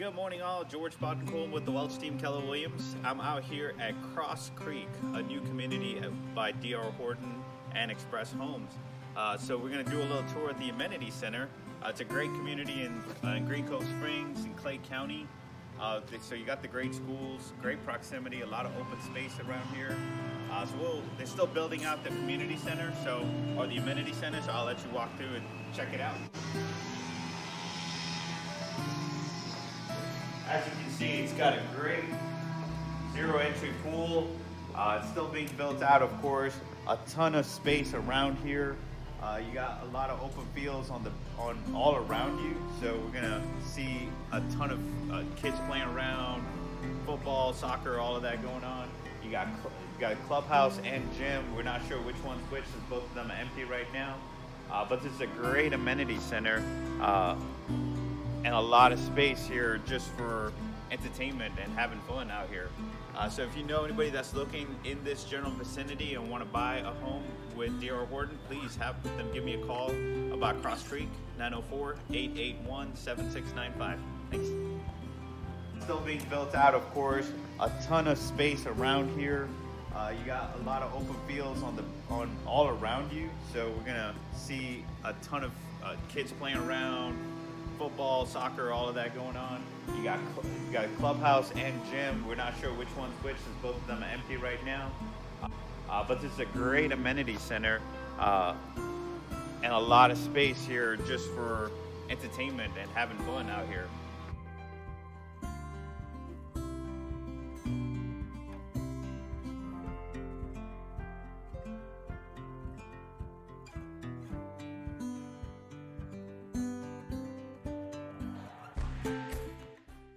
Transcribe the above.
Good morning, all. George Boddenkolm with the Welch team, Keller Williams. I'm out here at Cross Creek, a new community by D.R. Horton and Express Homes. So we're going to do a little tour at the amenity center. It's a great community in Green Cove Springs in Clay County. So you got the great schools, great proximity, a lot of open space around here. They're still building out the community center, or the amenity center, so I'll let you walk through and check it out. As you can see, it's got a great zero entry pool. It's still being built out, of course. A ton of space around here. You got a lot of open fields on all around you. So we're gonna see a ton of kids playing around, football, soccer, all of that going on. You got a clubhouse and gym. We're not sure which one's which, since both of them are empty right now. But this is a great amenity center. And a lot of space here just for entertainment and having fun out here. So if you know anybody that's looking in this general vicinity and want to buy a home with D.R. Horton, please have them give me a call about Cross Creek, 904-881-7695. Thanks. Still being built out, of course. A ton of space around here. You got a lot of open fields on all around you. So we're gonna see a ton of kids playing around, football, soccer, all of that going on. You got a clubhouse and gym. We're not sure which one's which, since both of them are empty right now. But this is a great amenity center and a lot of space here just for entertainment and having fun out here.